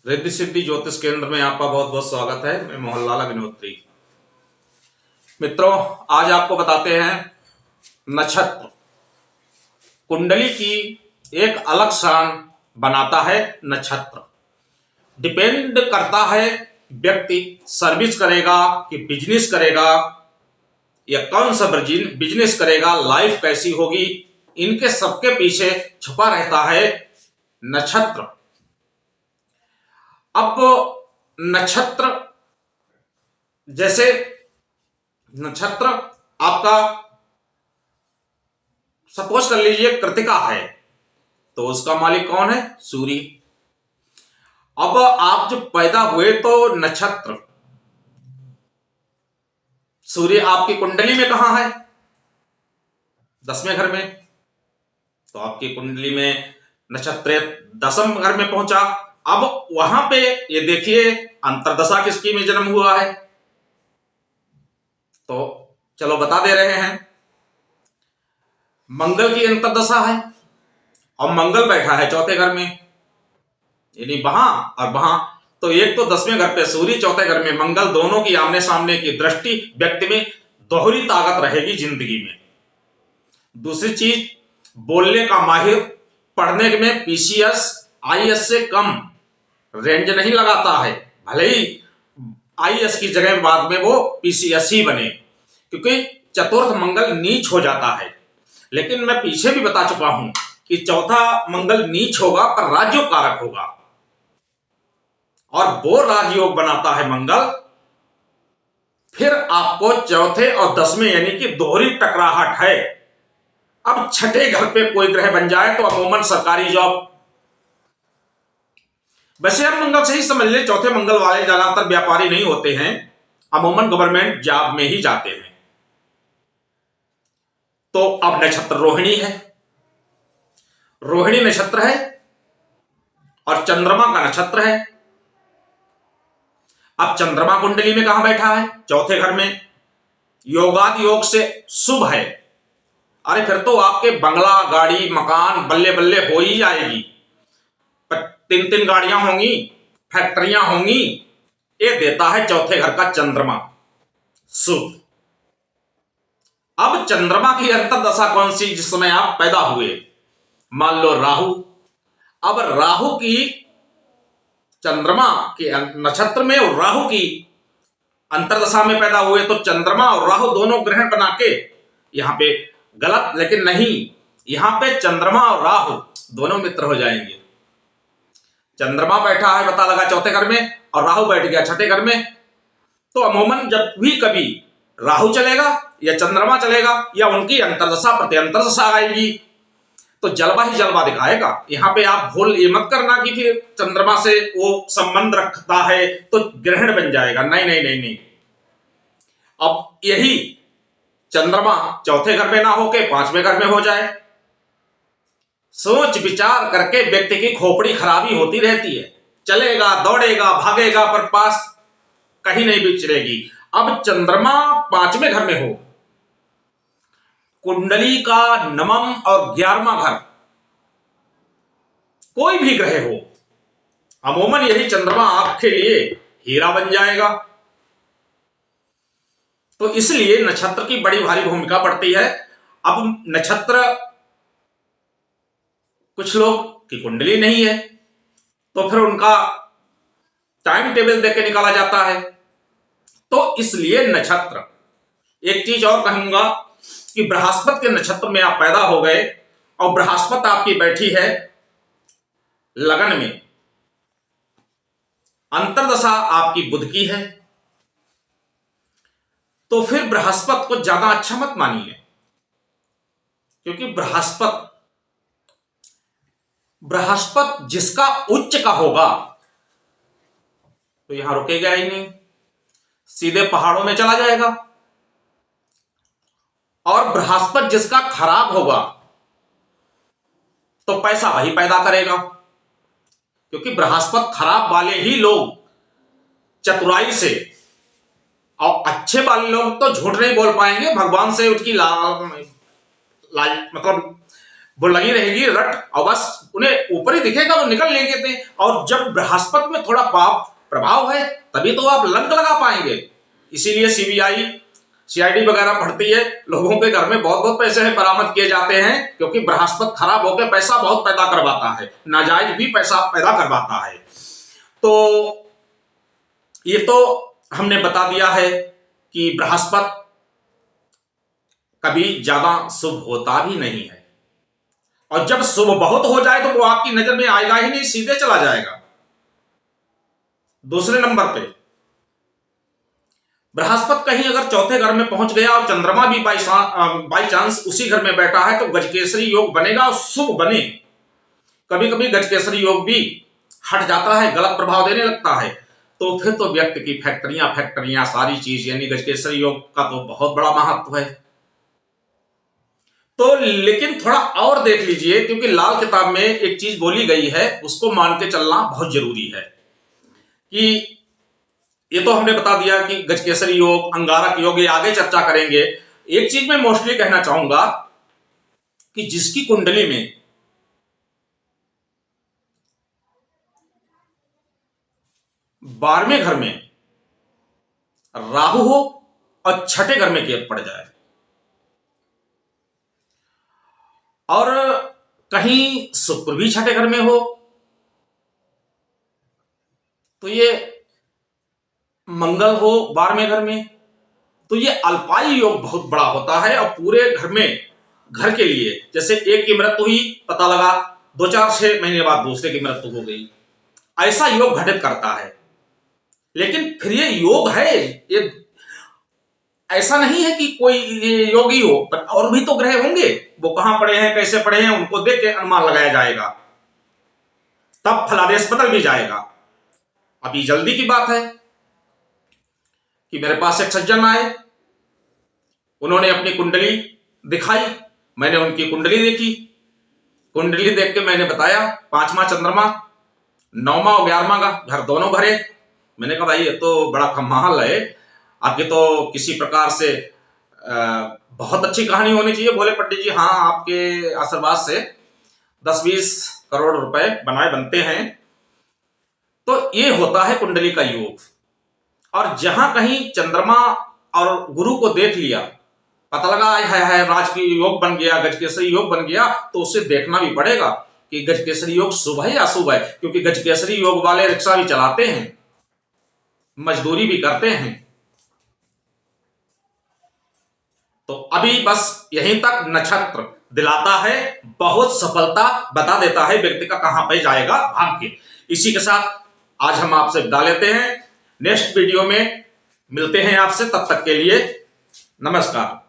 रिद्धि सिद्धि ज्योतिष केंद्र में आपका बहुत बहुत स्वागत है। मैं मोहनलाल अग्निहोत्री। मित्रों, आज आपको बताते हैं नक्षत्र कुंडली की एक अलग शान बनाता है। नक्षत्र डिपेंड करता है व्यक्ति सर्विस करेगा कि बिजनेस करेगा या कौन सा बिजनेस करेगा, लाइफ कैसी होगी, इनके सबके पीछे छुपा रहता है नक्षत्र। अब नक्षत्र जैसे नक्षत्र आपका सपोज कर लीजिए कृतिका है, तो उसका मालिक कौन है? सूर्य। अब आप जब पैदा हुए तो नक्षत्र सूर्य आपकी कुंडली में कहां है? 10वें घर में। तो आपकी कुंडली में नक्षत्र 10वें घर में पहुंचा। अब वहां पे ये देखिए अंतरदशा किसकी में जन्म हुआ है, तो चलो बता दे रहे हैं। मंगल की अंतरदशा है और मंगल बैठा है चौथे घर में, यानी वहां और वहां। तो एक तो 10वें घर पे सूर्य, चौथे घर में मंगल, दोनों की आमने सामने की दृष्टि व्यक्ति में दोहरी ताकत रहेगी जिंदगी में। दूसरी चीज, बोलने का माहिर, पढ़ने में पीसीएस आईएएस से कम रेंज नहीं लगाता है, भले ही आईएएस की जगह बाद में वो पीसीएस ही बने, क्योंकि चतुर्थ मंगल नीच हो जाता है। लेकिन मैं पीछे भी बता चुका हूं कि चौथा मंगल नीच होगा पर राजयोग कारक होगा, और वो राजयोग बनाता है मंगल। फिर आपको चौथे और 10वें यानी कि दोहरी टकराहट है। अब छठे घर पे कोई ग्रह बन जाए तो अमूमन सरकारी जॉब। वैसे हम मंगल से ही समझ ले, चौथे मंगल वाले ज्यादातर व्यापारी नहीं होते हैं, अमूमन गवर्नमेंट जॉब में ही जाते हैं। तो अब नक्षत्र रोहिणी है, रोहिणी नक्षत्र है और चंद्रमा का नक्षत्र है। अब चंद्रमा कुंडली में कहां बैठा है? चौथे घर में। योगादि योग से शुभ है। अरे फिर तो आपके बंगला, गाड़ी, मकान बल्ले बल्ले हो ही जाएगी। 3 गाड़ियां होंगी, फैक्ट्रियां होंगी। ये देता है चौथे घर का चंद्रमा, शुभ। अब चंद्रमा की अंतरदशा कौन सी? जिस समय आप पैदा हुए, मान लो राहु। अब राहु की चंद्रमा के नक्षत्र में और राहु की अंतरदशा में पैदा हुए, तो चंद्रमा और राहु दोनों ग्रहण बना के यहां पे गलत, लेकिन नहीं, यहां पे चंद्रमा और राहु दोनों मित्र हो जाएंगे। चंद्रमा बैठा है पता लगा चौथे घर में और राहु बैठ गया छठे घर में, तो अमूमन जब भी कभी राहु चलेगा या चंद्रमा चलेगा या उनकी अंतरदशा प्रत्यंतरदशा आएगी तो जलवा ही जलवा दिखाएगा। यहां पे आप भूल ये मत करना कि फिर चंद्रमा से वो संबंध रखता है तो ग्रहण बन जाएगा। नहीं नहीं नहीं नहीं। अब यही चंद्रमा चौथे घर में ना होके 5वें घर में हो जाए, सोच विचार करके व्यक्ति की खोपड़ी खराबी होती रहती है। चलेगा, दौड़ेगा, भागेगा पर पास कहीं नहीं विचरेगी। अब चंद्रमा 5वें घर में हो, कुंडली का 9वां और 11वां घर, कोई भी ग्रह हो, अमूमन यही चंद्रमा आपके लिए हीरा बन जाएगा। तो इसलिए नक्षत्र की बड़ी भारी भूमिका पड़ती है। अब नक्षत्र, कुछ लोग की कुंडली नहीं है तो फिर उनका टाइम टेबल देके निकाला जाता है। तो इसलिए नक्षत्र, एक चीज और कहूंगा कि बृहस्पति के नक्षत्र में आप पैदा हो गए और बृहस्पति आपकी बैठी है लगन में, अंतरदशा आपकी बुध की है, तो फिर बृहस्पति को ज्यादा अच्छा मत मानिए, क्योंकि बृहस्पति जिसका उच्च का होगा तो यहां रुकेगा ही नहीं, सीधे पहाड़ों में चला जाएगा। और बृहस्पति जिसका खराब होगा तो पैसा वही पैदा करेगा, क्योंकि बृहस्पति खराब वाले ही लोग चतुराई से, और अच्छे वाले लोग तो झूठ नहीं बोल पाएंगे, भगवान से उसकी मतलब वो लगी रहेगी रट, और बस उन्हें ऊपर ही दिखेगा, वो निकल लेंगे थे। और जब बृहस्पति में थोड़ा पाप प्रभाव है तभी तो आप लंक लगा पाएंगे। इसीलिए सीबीआई सीआईडी वगैरह बढ़ती है, लोगों के घर में बहुत बहुत पैसे बरामद किए जाते हैं, क्योंकि बृहस्पति खराब होकर पैसा बहुत पैदा करवाता है, नाजायज भी पैसा पैदा करवाता है। तो ये तो हमने बता दिया है कि बृहस्पति कभी ज्यादा शुभ होता भी नहीं है, और जब शुभ बहुत हो जाए तो वो आपकी नजर में आएगा ही नहीं, सीधे चला जाएगा। दूसरे नंबर पे बृहस्पति कहीं अगर चौथे घर में पहुंच गया और चंद्रमा भी बाई चांस उसी घर में बैठा है तो गजकेसरी योग बनेगा और शुभ बने। कभी कभी गजकेसरी योग भी हट जाता है, गलत प्रभाव देने लगता है, तो फिर तो व्यक्ति की फैक्टरियां सारी चीज, यानी गजकेसरी योग का तो बहुत बड़ा महत्व है। तो लेकिन थोड़ा और देख लीजिए, क्योंकि लाल किताब में एक चीज बोली गई है, उसको मान के चलना बहुत जरूरी है। कि ये तो हमने बता दिया कि गजकेसरी योग, अंगारक योग, ये आगे चर्चा करेंगे। एक चीज मैं मोस्टली कहना चाहूंगा कि जिसकी कुंडली में 12वें घर में राहु हो और छठे घर में केतु पड़ जाए, और कहीं शुक्र भी छठे घर में हो, तो ये मंगल हो 12वें घर में, तो ये अल्पायु योग बहुत बड़ा होता है। और पूरे घर में, घर के लिए, जैसे एक की मृत्यु हुई, पता लगा 2-4-6 महीने बाद दूसरे की मृत्यु हो गई, ऐसा योग घटित करता है। लेकिन फिर ये योग है, ये ऐसा नहीं है कि कोई योगी हो, पर और भी तो ग्रह होंगे, वो कहां पड़े हैं, कैसे पड़े हैं, उनको देख के अनुमान लगाया जाएगा, तब फलादेश बदल भी जाएगा। अभी जल्दी की बात है कि मेरे पास एक सज्जन आए, उन्होंने अपनी कुंडली दिखाई, मैंने उनकी कुंडली देखी, कुंडली देख के मैंने बताया 5वां चंद्रमा, 9वां और 11वां का घर दोनों भरे। मैंने कहा भाई ये तो बड़ा कमाल है, आपके तो किसी प्रकार से बहुत अच्छी कहानी होनी चाहिए। बोले पंडित जी हाँ, आपके आशीर्वाद से 10-20 करोड़ रुपए बनते हैं। तो ये होता है कुंडली का योग। और जहां कहीं चंद्रमा और गुरु को देख लिया, पता लगा है राजकीय योग बन गया, गजकेसरी योग बन गया, तो उसे देखना भी पड़ेगा कि गजकेसरी योग शुभ है या अशुभ है, क्योंकि गजकेसरी योग वाले रिक्शा भी चलाते हैं, मजदूरी भी करते हैं। तो अभी बस यहीं तक नक्षत्र दिलाता है, बहुत सफलता बता देता है व्यक्ति का कहां पे जाएगा भाग्य। इसी के साथ आज हम आपसे विदा लेते हैं, नेक्स्ट वीडियो में मिलते हैं आपसे, तब तक के लिए नमस्कार।